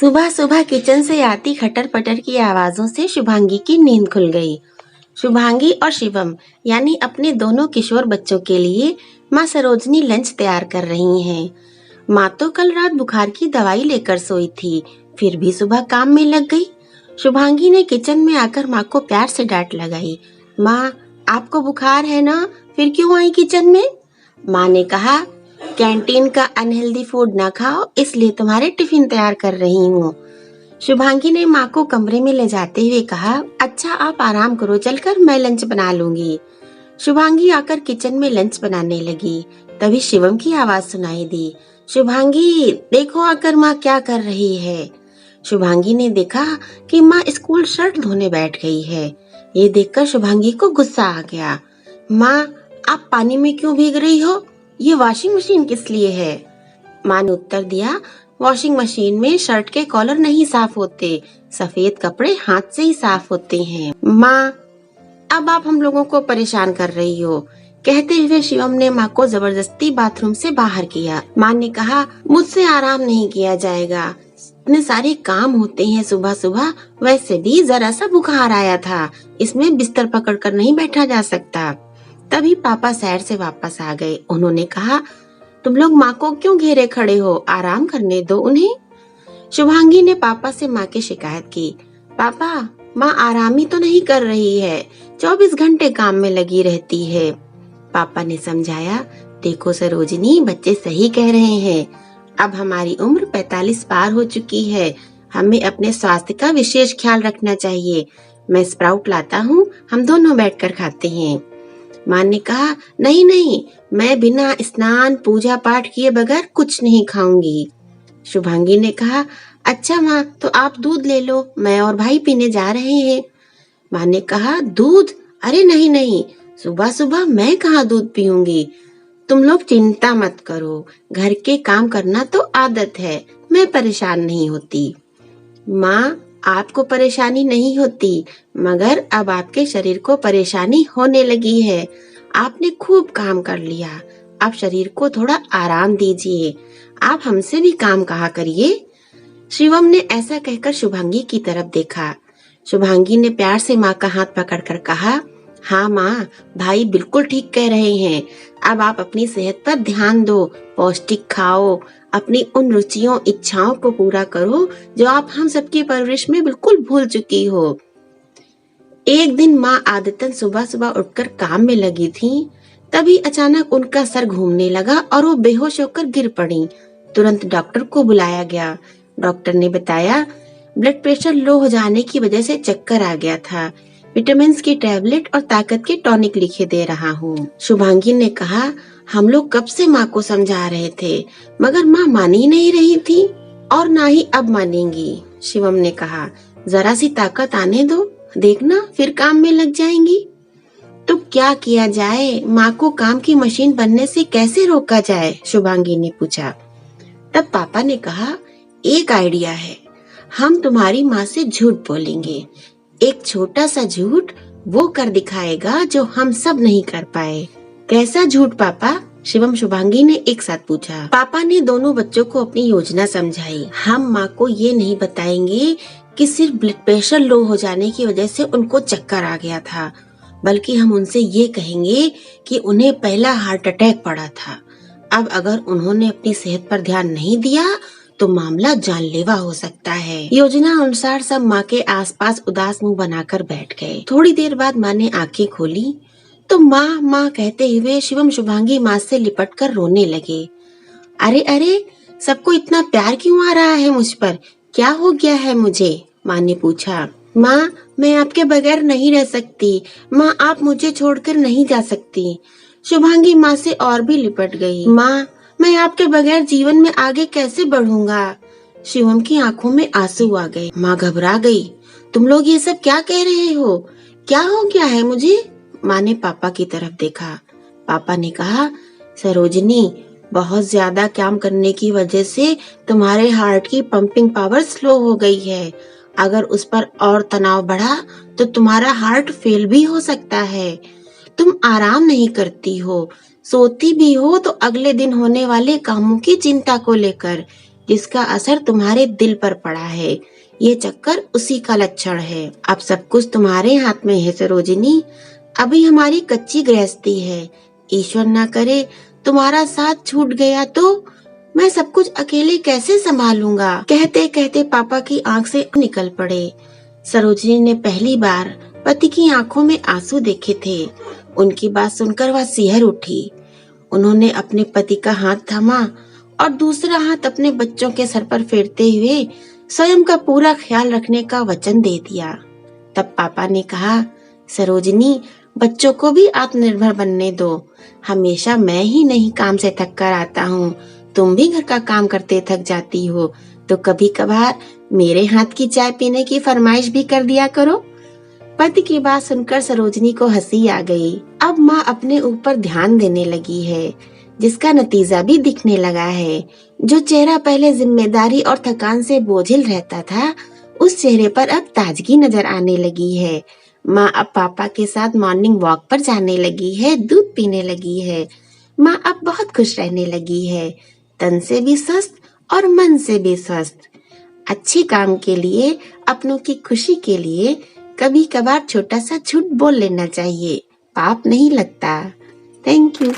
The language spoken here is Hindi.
सुबह सुबह किचन से आती खटर पटर की आवाजों से शुभांगी की नींद खुल गई। शुभांगी और शिवम यानी अपने दोनों किशोर बच्चों के लिए माँ सरोजनी लंच तैयार कर रही हैं। माँ तो कल रात बुखार की दवाई लेकर सोई थी, फिर भी सुबह काम में लग गई। शुभांगी ने किचन में आकर माँ को प्यार से डांट लगाई। माँ, आपको बुखार है ना, फिर क्यों आई किचन में? माँ ने कहा, कैंटीन का अनहेल्दी फूड ना खाओ, इसलिए तुम्हारे टिफिन तैयार कर रही हूँ। शुभांगी ने माँ को कमरे में ले जाते हुए कहा, अच्छा आप आराम करो, चलकर मैं लंच बना लूंगी। शुभांगी आकर किचन में लंच बनाने लगी। तभी शिवम की आवाज सुनाई दी, शुभांगी देखो आकर माँ क्या कर रही है। शुभांगी ने देखा कि माँ स्कूल शर्ट धोने बैठ गई है। ये देखकर शुभांगी को गुस्सा आ गया। माँ, आप पानी में क्यों भीग रही हो? ये वॉशिंग मशीन किस लिए है? माँ ने उत्तर दिया, वॉशिंग मशीन में शर्ट के कॉलर नहीं साफ होते, सफेद कपड़े हाथ से ही साफ होते हैं। माँ, अब आप हम लोगों को परेशान कर रही हो। कहते हुए शिवम ने माँ को जबरदस्ती बाथरूम से बाहर किया। माँ ने कहा, मुझसे आराम नहीं किया जाएगा, इतने सारे काम होते हैं सुबह सुबह, वैसे भी जरा सा बुखार आया था, इसमें बिस्तर पकड़कर नहीं बैठा जा सकता। तभी पापा सैर से वापस आ गए। उन्होंने कहा, तुम लोग माँ को क्यों घेरे खड़े हो, आराम करने दो उन्हें। शुभांगी ने पापा से माँ की शिकायत की। पापा, माँ आराम ही तो नहीं कर रही है, 24 घंटे काम में लगी रहती है। पापा ने समझाया, देखो सरोजिनी, बच्चे सही कह रहे हैं, अब हमारी उम्र 45 पार हो चुकी है, हमें अपने स्वास्थ्य का विशेष ख्याल रखना चाहिए। मैं स्प्राउट लाता हूँ, हम दोनों बैठकर खाते हैं। माँ ने कहा, नहीं नहीं, मैं बिना स्नान पूजा पाठ किए बगैर कुछ नहीं खाऊंगी। शुभांगी ने कहा, अच्छा माँ, तो आप दूध ले लो, मैं और भाई पीने जा रहे हैं। माँ ने कहा, दूध? अरे नहीं नहीं, सुबह सुबह मैं कहाँ दूध पीऊंगी। तुम लोग चिंता मत करो, घर के काम करना तो आदत है, मैं परेशान नहीं होती। माँ, आपको परेशानी नहीं होती, मगर अब आपके शरीर को परेशानी होने लगी है। आपने खूब काम कर लिया, आप शरीर को थोड़ा आराम दीजिए, आप हमसे भी काम कहा करिए। शिवम ने ऐसा कहकर शुभांगी की तरफ देखा। शुभांगी ने प्यार से माँ का हाथ पकड़कर कहा, हाँ माँ, भाई बिल्कुल ठीक कह रहे हैं, अब आप अपनी सेहत पर ध्यान दो, पौष्टिक खाओ, अपनी उन रुचियों इच्छाओं को पूरा करो जो आप हम सबकी परवरिश में बिल्कुल भूल चुकी हो। एक दिन माँ आदतन सुबह सुबह उठकर काम में लगी थी, तभी अचानक उनका सर घूमने लगा और वो बेहोश होकर गिर पड़ी। तुरंत डॉक्टर को बुलाया गया। डॉक्टर ने बताया, ब्लड प्रेशर लो हो जाने की वजह से चक्कर आ गया था, विटामिन की टैबलेट और ताकत के टॉनिक लिखे दे रहा हूँ। शुभांगी ने कहा, हम लोग कब से माँ को समझा रहे थे, मगर माँ मान ही नहीं रही थी और ना ही अब मानेंगी। शिवम ने कहा, जरा सी ताकत आने दो, देखना फिर काम में लग जाएंगी। तो क्या किया जाए, माँ को काम की मशीन बनने से कैसे रोका जाए? शुभांगी ने पूछा। तब पापा ने कहा, एक आइडिया है, हम तुम्हारी माँ से झूठ बोलेंगे, एक छोटा सा झूठ, वो कर दिखाएगा जो हम सब नहीं कर पाए। कैसा झूठ पापा? शिवम शुभांगी ने एक साथ पूछा। पापा ने दोनों बच्चों को अपनी योजना समझाई। हम माँ को ये नहीं बताएंगे कि सिर्फ ब्लड प्रेशर लो हो जाने की वजह से उनको चक्कर आ गया था, बल्कि हम उनसे ये कहेंगे कि उन्हें पहला हार्ट अटैक पड़ा था। अब अगर उन्होंने अपनी सेहत पर ध्यान नहीं दिया तो मामला जानलेवा हो सकता है। योजना अनुसार सब माँ के आसपास उदास मुंह बनाकर बैठ गए। थोड़ी देर बाद माँ ने आंखें खोली तो माँ माँ कहते हुए शिवम शुभांगी माँ से लिपटकर रोने लगे। अरे अरे, सबको इतना प्यार क्यों आ रहा है मुझ पर, क्या हो गया है मुझे? माँ ने पूछा। माँ, मैं आपके बगैर नहीं रह सकती, माँ आप मुझे छोड़कर नहीं जा सकती। शुभांगी माँ से और भी लिपट गई। माँ, मैं आपके बगैर जीवन में आगे कैसे बढ़ूंगा? शिवम की आंखों में आंसू आ गए। माँ घबरा गई। तुम लोग ये सब क्या कह रहे हो? क्या हो गया है मुझे? माँ ने पापा की तरफ देखा। पापा ने कहा, सरोजिनी, बहुत ज्यादा काम करने की वजह से तुम्हारे हार्ट की पंपिंग पावर स्लो हो गई है। अगर उस पर और तनाव बढ़ा तो तुम्हारा हार्ट फेल भी हो सकता है। तुम आराम नहीं करती हो, सोती भी हो तो अगले दिन होने वाले कामों की चिंता को लेकर। जिसका असर तुम्हारे दिल पर पड़ा है। ये चक्कर उसी का लक्षण है। अब सब कुछ तुम्हारे हाथ में है सरोजिनी। अभी हमारी कच्ची गृहस्थी है। ईश्वर ना करे तुम्हारा साथ छूट गया तो मैं सब कुछ अकेले कैसे संभालूंगा। कहते कहते पापा की आंख से निकल पड़े। सरोजिनी ने पहली बार पति की आंखों में आंसू देखे थे। उनकी बात सुनकर वह सिहर उठी। उन्होंने अपने पति का हाथ थामा और दूसरा हाथ अपने बच्चों के सर पर फेरते हुए स्वयं का पूरा ख्याल रखने का वचन दे दिया। तब पापा ने कहा, सरोजिनी, बच्चों को भी आत्मनिर्भर बनने दो। हमेशा मैं ही नहीं काम से थक कर आता हूँ, तुम भी घर का काम करते थक जाती हो, तो कभी कभार मेरे हाथ की चाय पीने की फरमाइश भी कर दिया करो। पति की बात सुनकर सरोजिनी को हंसी आ गई। अब माँ अपने ऊपर ध्यान देने लगी है, जिसका नतीजा भी दिखने लगा है। जो चेहरा पहले जिम्मेदारी और थकान से बोझिल रहता था, उस चेहरे पर अब ताजगी नजर आने लगी है। माँ अब पापा के साथ मॉर्निंग वॉक पर जाने लगी है, दूध पीने लगी है। माँ अब बहुत खुश रहने लगी है, तन से भी स्वस्थ और मन से भी स्वस्थ। अच्छे काम के लिए, अपनों की खुशी के लिए कभी कभार छोटा सा झूठ बोल लेना चाहिए, पाप नहीं लगता। Thank you.